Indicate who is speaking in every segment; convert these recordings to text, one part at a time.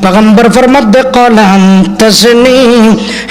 Speaker 1: पैगंबर फरमाते क़ाल अंतज़नी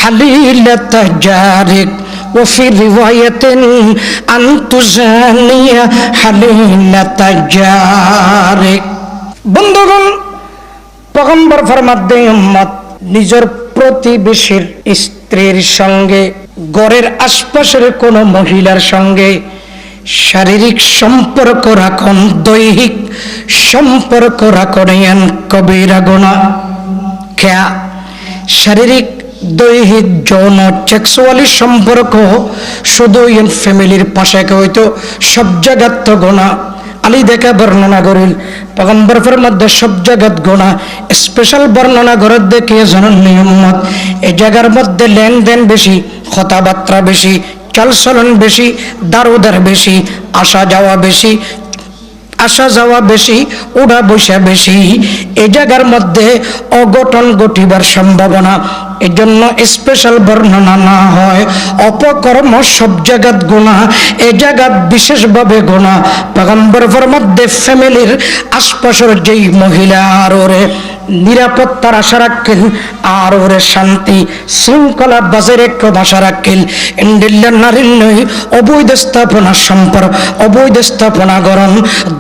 Speaker 1: हलीलत जारिक व फ़ी रिवायतिन अंतुज़ानिया हलीलत जारिक। बंधुगण, पैगंबर फरमाते उम्मत निजर प्रतिবেশীর স্ত্রীর সঙ্গে ঘরের আশপাশের কোন মহিলার সঙ্গে শারীরিক সম্পর্ক রাখুন, দৈহিক সম্পর্ক রাখুন কবিরা গুনাহ। খেয়া শারীরিক দৈহিক যৌন সেক্সুয়ালি সম্পর্ক শুধু ফ্যামিলির পাশে হয়তো সব জায়গাত তো গুনাহ। আলী দেখা বর্ণনা করিল पैगंबर फरमाते सब जगत गुनाह, स्पेशल बर्णना करत देखে জানেননি উম্মত এই জায়গার মধ্যে লেনদেন বেশি, কথাবার্তা বেশি, চলচলন বেশি, দারুদার বেশি, আসা যাওয়া বেশি, উড়া বসা বেশি। এই জায়গার মধ্যে অঘটন ঘটিবার সম্ভাবনা, এজন্য স্পেশাল বর্ণনা না হয়। অপকর্ম সব জায়গাত গুনাহ, এই জায়গাত বিশেষভাবে গুনাহ। पैगंबर फरमाते ফ্যামিলির আশপাশের যেই মহিলা আর ওরে নিরাপত্তার আশা রাখেন আর ওরে শান্তি শৃঙ্খলা বজায় রেখে আশা রাখেন। ইন্ডিল্লার নারীর নয় অবৈধ স্থাপনা সম্পর্ক, অবৈধ স্থাপনা গ্রহণ,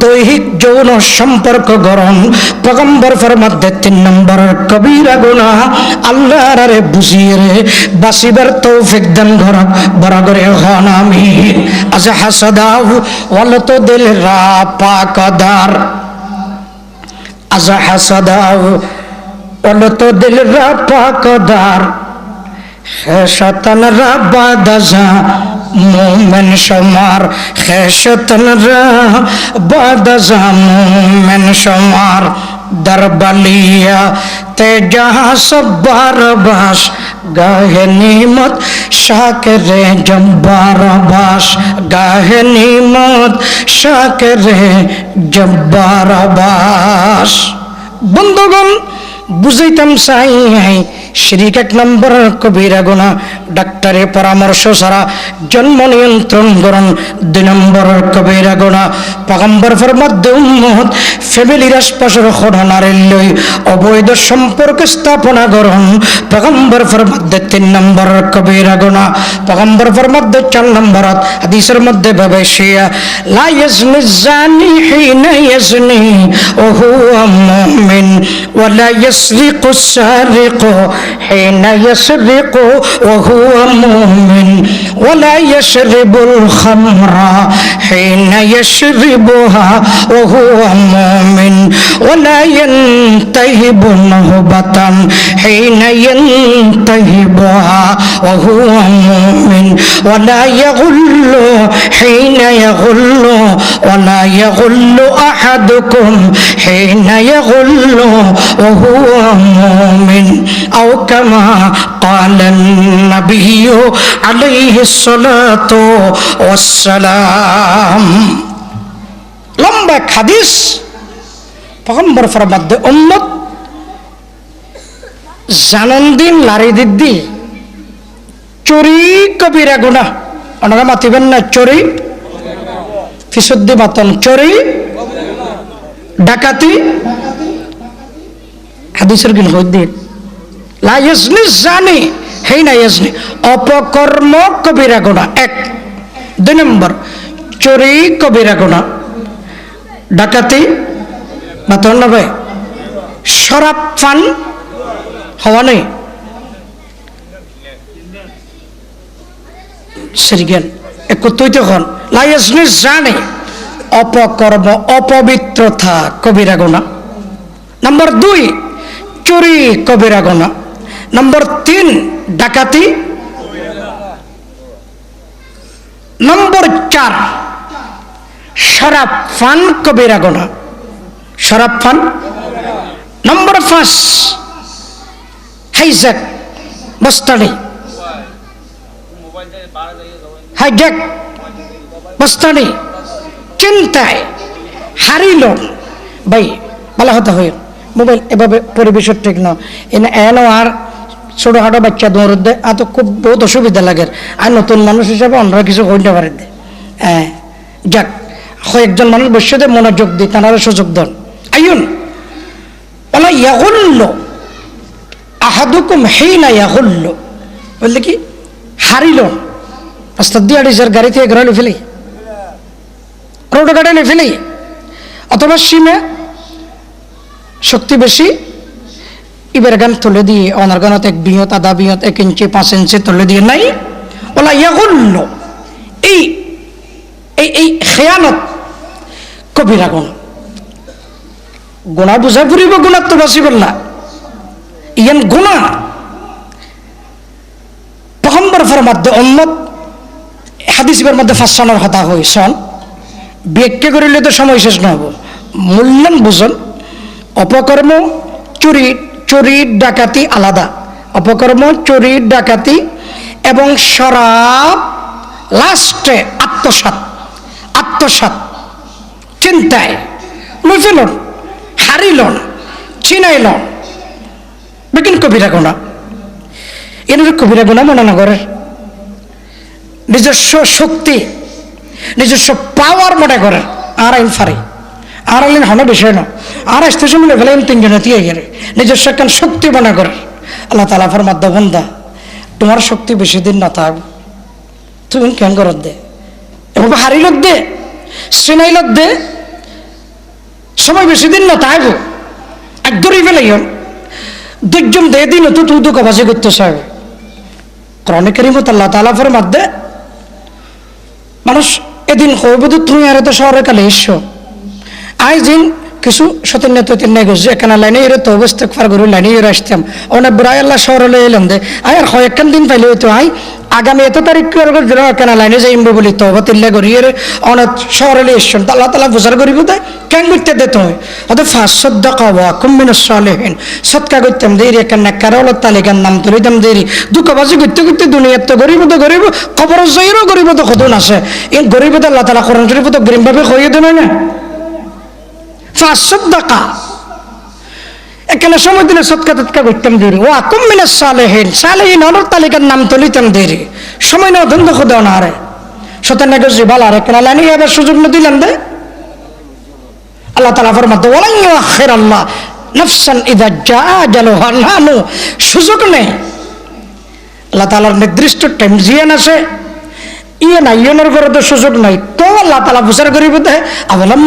Speaker 1: দৈহিক যৌন সম্পর্ক গ্রহণ। पैगंबर फरमाते 3 নম্বর কবিরা গুনাহ। আল্লাহর রে বুঝিয়ে রে বাসিবার তৌফিক দান করুক, বড় করে হন আমিন। আজ হাসাদাও ওয়ালা তো দিল রা পাকদার, আজ হাসাদাও ওয়ালা তো দিল রা পাকদার, হে শয়তান রা বাদাজা মোমেন সমার, হে শয়তান রা বাদাজা মোমেন সমার। दरबलिया ते जहाँ सब्बार बास गाहे नीमत शाकरे जब्बार बास, गाहे नीमत शाकरे जब्बार बास। बंधुगण, বুঝাইতাম চাই শিরিক 1 নম্বর কবিরা গুনাহ। ডাক্তারের পরামর্শ ছাড়া জন্ম নিয়ন্ত্রণ করুন 2 নম্বর কবিরা গুনাহ। पैगंबर फरमाते উম্মত ফ্যামিলির আশপাশের খোদানারের লই অবৈধ সম্পর্ক স্থাপনা করুন। पैगंबर फरमाते 3 নম্বর কবিরা গুনাহ। पैगंबर फरमाते 4 নম্বর হাদিসের মধ্যে বাবাশিয়া লা ইয়াজনি জানি হিনা ইয়াজনি ওয়া হুয়া মুমিন ওয়া লা يسرق السارق حين يسرق وهو مؤمن ولا يشرب الخمر حين يشربها وهو مؤمن ولا ينتهب نهبة حين ينتهبها وهو مؤمن ولا يغل حين يغل ولا يغل أحدكم حين يغل وهو مؤمن أو كما قال النبي عليه الصلاة والسلام। লম্বা হাদিস। पैगंबर फरमाते उम्मत জানন্দিন নারী দিদি চুরি কবিরা গুনাহ। ওনারা মাতিবেন না চুরি ফিসুদ্দি মাতন, চুরি ডাকাতি হাদিসের গিল হইদিন লা ইয়াজনি জানি হিনা ইয়াজনি অপকর্ম কবিরা গুনাহ 1। 2 নম্বর চুরি কবিরা গুনাহ, ডাকাতি মাতন না ভাই, শরাব পান হওয়া নেই সিরগেন একত্রিত হন। লা ইয়াজনি জানি অপকর্ম অপবিত্রতা কবিরা গুনাহ। নম্বর 2 চুরি কবিরা গুনাহ। নম্বর 3 ডাকাতি। নম্বর 4 শরাব পান কবিরা গুনাহ, শরাব পান। নম্বর 5 হাইজ্যাক বস্তানি, হাইজ্যাক বস্তানি, চিন্তায় হারিল ভাই ভালো হতে হয় মোবাইল এভাবে পরিবেশের ঠিক না এনে আর ছোটোখাটো বাচ্চা দৌড় দেয় তো খুব বহুত অসুবিধা লাগে। আর নতুন মানুষ হিসাবে অন্যরা কিছু করতে পারে দে। হ্যাঁ যাক কয়েকজন মানুষ বসে মনোযোগ দিই তারা সুযোগ দেন। আইন ওলা ইয়াগুল্ল আহাদুকুম হিনা ইয়াগুল্লু, বললে কি হারিল রাস্তা দিয়ে আড়িজার গাড়ি থেকে ঘরে ফেলি, রোড গাড়ি ফেলি, অথবা সীমে শক্তি বেশি ইবের গান তুলে দিয়ে অনার গানত 1 বিয়ত আধা বিয়ত 1 ইঞ্চি 5 ইঞ্চি তুলে দিয়ে নাই ওলা ইয়াগুল্লু, এই এই এই খেয়ানত কবিরা গুনাহ। গুনাহ বুঝা ফুরিব, গুনাহ তো বাঁচিব না, ইয়ান গুনাহ পয়গম্বর ফরমাতে উম্মত হাদিসের মধ্যে ফাঁসানোর কথা হইছন, ব্যাখ্যা করিলে তো সময় শেষ নহব। মূল্যায়ন বুঝন, অপকর্ম চুরি ডাকাতি আলাদা, অপকর্ম চুরি ডাকাতি এবং শরাব, লাস্টে আত্মসাৎ চিন্তায় লইফেলন, হারিলন, ছিনাইলন, বেকিন কবিরা গুনাহ। এর কবিরা গুনাহ মনে না করে, নিজস্ব শক্তি নিজস্ব পাওয়ার মনে করেন, আর আইন ফারি আর আইন হন বিষয় না, আর আসতেছে মনে ফেলেন 3 জনে দিয়ে গেলে নিজস্ব একখান শক্তি মনে করে। আল্লাহ তাআলা ফরমাত বান্দা তোমার শক্তি বেশি দিন না থাকবে, তুমি কেন করত দে এভাবে হারি লোক দে, শ্রেণী লোক দে, সময় বেশি দিন না থাকবো, এক ধরেই ফেলাই দুজন দে দিন তো তুই তো কবাজি করতে চাই। কোরআনে কারীমত আল্লাহ তাআলা ফরমাত দে মানুষ এদিন হইব তো তুমি আর তো শহরের কালে এসো, আজ দিন কিছু সতীর্ণ তৈতন্য গেছে এখানে লাইনে এর তো অবস্থা ফার করে লাইনে এর আসতাম অনেক বুড়াই আল্লাহ শহরে এলাম দে আর কয়েকখান দিন পাইলে হইতো আই আগামী এত তারিখ করে এখানে লাইনে যাইব বলি তো তিল্লা করি এর অনেক শহরে এসছেন আল্লাহ তাআলা বুঝার করিব দেয় কেন করতে দে তুমি ওদের সৎকা করতাম দেরি এখানে নেককারওয়ালার তালিকার নাম তুলিতাম দেরি দুঃখবাজি করতে করতে দুনিয়ার তো গরিব খবর জয়েরও গরিব তো কতন আছে এই গরিব আল্লাহ তাআলা কোরআন শরীফ তো গরিবভাবে কইয়ে দেন না ফাসদাকা এখানে সময় দিলে সৎকা তৎকা করতাম দেরি ও আকুম মিনাস সালেহিন সালেহিন অনর তালিকার নাম তুলিতাম দেরি সময় না ধন্ধ খোদাও না আরে শতান গজি বালার এখানে লাইনে এবার সুযোগ না দিলাম দে আল্লাহ তাআলা ফরমাতে ওয়ালান ইউআখিরাল্লাহ নাফসান ইযা জাআ আজালুহা নানু সুযোগ নেই আল্লাহ তাআলার নির্দিষ্ট টাইম জিয়ান আছে ইয়ে না ইয়নের করে তো সুযোগ নাই তো আল্লাহ তাআলা বিচার করিব দে আওয়ালাম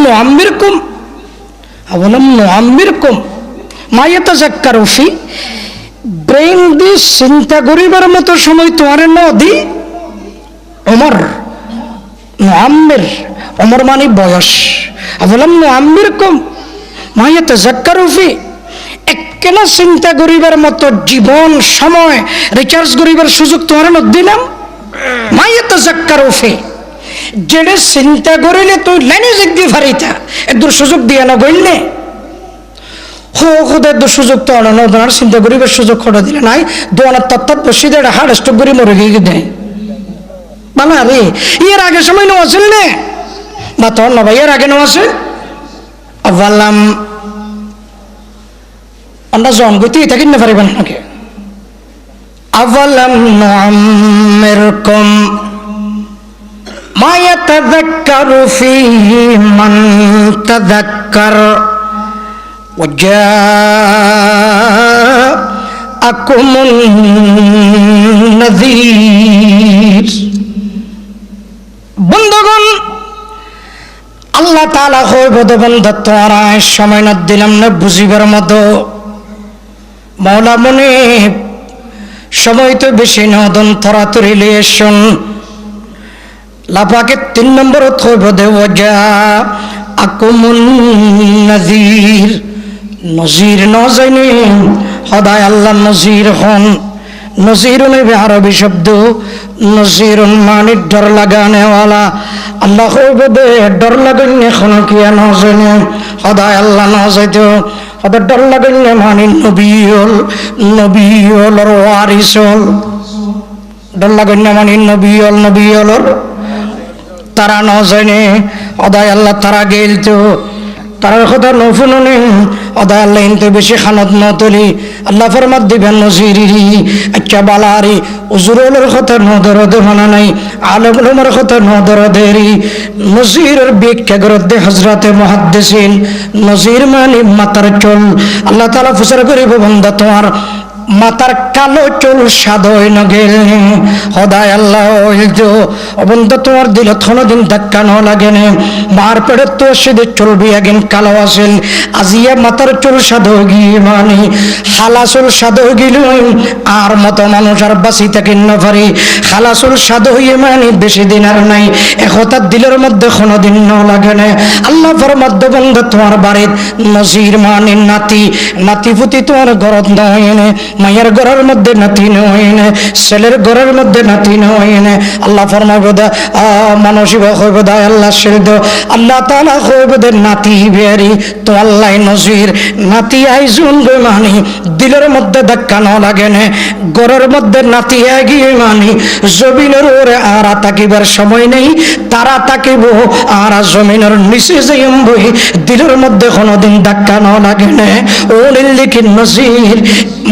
Speaker 1: নুআম্মিরকুম মা ইয়াতাযাক্কারু ফি ব্রেইন দি চিন্তা করিবার মতো সময় তোমার নদী ওমর নুআম্মির ওমর মানে বয়স আওয়ালাম নুআম্মিরকুম মা ইয়াতাযাক্কারু ফি একখানা চিন্তা করিবার মতো জীবন সময় রিচার্জ করিবার সুযোগ তোমার দিলাম মা ইয়াতাযাক্কারু ফি যেটা চিন্তা করিলে তুই লাইনে জিগদি ফারিতা এত সুযোগ দিয়া না গইলে হোদের সুযোগ তো অনার চিন্তা করিবার সুযোগ খোটা দিলে নাই দোয়ানার তত্ত্ব বসি দেয় হার্ট স্ট্রোক করে মরে গিয়ে দেয় বানা রে এর আগে সময় নেওয়া ছিল না বা তোর না ভাই এর আগে নেওয়া আছে আল্লাম আমরা জন গতি থাকি না পারিবেন নাকি আওয়ালাম নুআম্মিরকুম মা ইয়াতাযাক্কারু ফীহি মান তাযাক্কার ওয়া জাআকুমুন নাযীর বন্ধুগণ আল্লাহ তাআলা হইব বন্ধু তোরা সময় না দিলাম না বুঝিবার মতো মাওলা মনে সময় তো বেশি নদন থরা তরিলে শোন লাপাকে 3 নম্বর হইব দেওয়া আকুমুন নাযীর নজির ন জানি সদায় আল্লাহ নজির হন নজিরুন আরবি শব্দ নজিরুন মানে ডর লাগানেওয়ালা আল্লাহ হইব দে ডর লাগাইনে এখন কি ন জানি সদায় আল্লাহ ন যাইতো সদায় ডর লাগাইনে মানে নবীল ওয়ারিসল ডর লাগাইনে মানে নবীলর তারা ন জানে অদায় আল্লাহ তারা গেল তো তারার কথা নফুনি অদায় আল্লাহ ইনতে বেশি খানত নতলি আল্লাহ ফরমাত দিবেন নজিরি আচ্ছা বালারি উজুরুলের কথা নদরদে মানা নাই আলেমের কথা নদরদেরি নজিরের ব্যাখ্যা করতে হযরতে মুহাদ্দিসিন নজির মানে মাতার চল আল্লাহ তাআলা ফুসর করিব বান্দা তোমার মাতার কালো চুল সাদয় নগেল হদায় আল্লাহ হইতো বন্ধু তোমার দিল থনদিন ধাক্কা ন লাগেন মার পেড়ে তো সেদে চলবি আগেন কালো আসেন আজিয়া মাতার চুল সাদয় গিয়ে মানে হালা চুল সাদয় গিল আর মতো মানুষ আর বাঁচি থাকেন না পারি হালা চুল সাদয় মানে বেশি দিন আর নাই একতার দিলের মধ্যে কোনোদিন ন লাগে না আল্লাহ ফরমাদ্দ বন্ধু তোমার বাড়ির নজির মানে নাতি পুতি তোমার ঘরত নয় মায়ের ঘরের মধ্যে নাতি নয় ছেলের ঘরের মধ্যে নাতি নয় আল্লাহ ফরমাবে দা মানসিক হইবে দা আল্লাহ শিরদ আল্লাহ তাআলা হইবে দে নাতি বেরি তো আল্লাহ নজির নাতি আইজুন গো মানি দিলের মধ্যে ধাক্কা ন লাগে না ঘরের মধ্যে নাতি আগিয়ে মানি জমিনের ওরে আর তাকিবার সময় নেই তারা তাকিব আর জমিনের নিচে যাইম বই দিলের মধ্যে কোনোদিন ধাক্কা ন লাগে না ও লিখিন নজির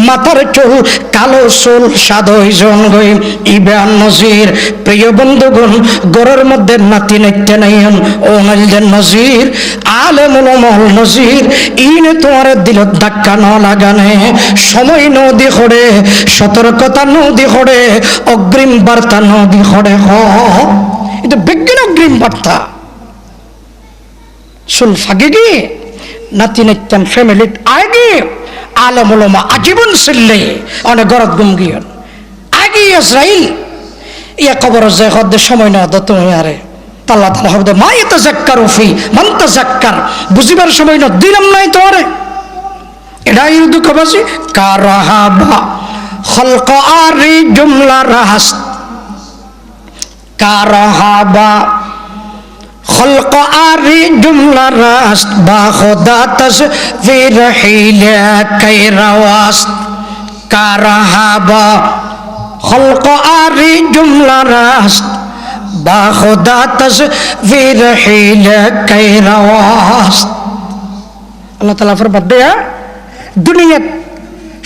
Speaker 1: মাথার চুল কালো চুল সাদয় জন গই ইবান নজির প্রিয় বন্ধুগণ ঘরের মধ্যে নাতি নাইতে নাইন ও নাইলেন নজির আলেমুল মহল নজির ইনে তোমার দিল ধাক্কা ন লাগানে সময় নদী খড়ে সতর্কতা নদী খড়ে অগ্রিম বার্তা নদী খড়ে এটা বিজ্ঞান অগ্রিম বার্তা চুল ফাগে গিয়ে নাতি নাইতেন ফ্যামিলি আগে আলেম উলামা আজীবন ছিললে অনেক গরত গুম গিয়ন আগে ইসরাইল ইয়া কবর যে হদ্দে সময় না দত আরে আল্লাহ তাআলা হবে মা ইয়াতাযাক্কারু ফি মান তাযাক্কার বুঝিবার সময় না দিলাম নাই তোরে এটাই দুঃখবাসী কারাহাবা খলক আরি জুমলা রাস কারাহাবা خلق آری جملہ راست با خدا تصویر حیلہ کئی رواست کارہابا خلق آری جملہ راست با خدا تصویر حیلہ کئی رواست اللہ تعالیٰ فرماتے دیا দুনিয়া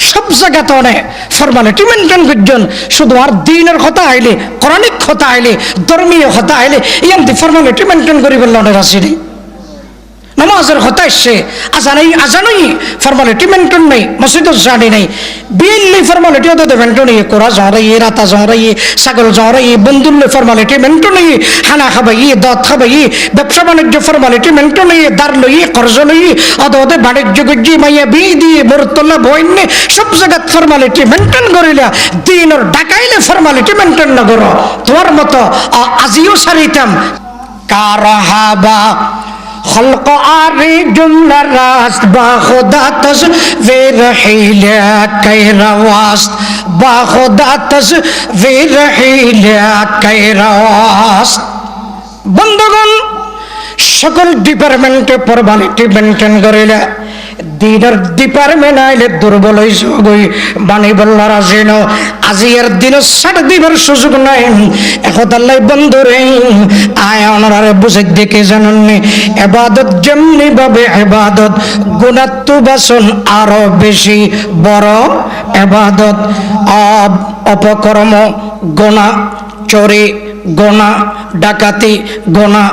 Speaker 1: সব জায়গাতে অনেক ফর্মালিটি মেনটেন করছেন শুধু আর দিনের কথা আইলে কোরআনিক কথা আইলে ধর্মীয় কথা আইলে ইয়ান্তি ফর্মালিটি মেনটেন করি বললে অনেক আসি নেই নামাজের কথা এসছে আজানই ফর্মালিটি মেনটেন নেই মসজিদের জানি নেই বিয়েলি ফর্মালিটি ওদের মেনটেন নেই কোরা জড়াইয়ে রাতা জড়াইয়ে ছাগল জড়াইয়ে বন্ধুল্লে ফর্মালিটি মেনটেন নেই খানা খাবাই দাঁত খাবাই ব্যবসা বাণিজ্য ফর্মালিটি মেনটেন নেই দার লই কর্জ লই ওদের বাণিজ্য গজ্জি মাইয়া বিয়ে দিয়ে বরতলা বইনে সব জায়গা ফর্মালিটি মেনটেন করিলা দিনের ডাকাইলে ফর্মালিটি মেনটেন না করো তোমার মতো আজিও সারিতাম কারাহাবা خلق آری جملہ راست با خدا تصویر حیلہ کئی رواست با خدا تصویر حیلہ کئی رواست বন্ধুগণ সকল ডিপার্টমেন্টে ফর্মালিটি মেনটেন করিলে দিনের ডিপার্টমেন্ট আইলে দুর্বল হয়েছে গই বাণী বল্লার আসেন আজি এর দিন ছাড় দিবার সুযোগ নাই একতাল্লাই বন্ধুরে আয় ওনারে বুঝে দেখে জানেননি ইবাদত যেমনি ভাবে ইবাদত গুনাত্ম বাসন আরো বেশি বড় ইবাদত অপকর্ম গোনা চোরি গোনা ডাকাতি গোনা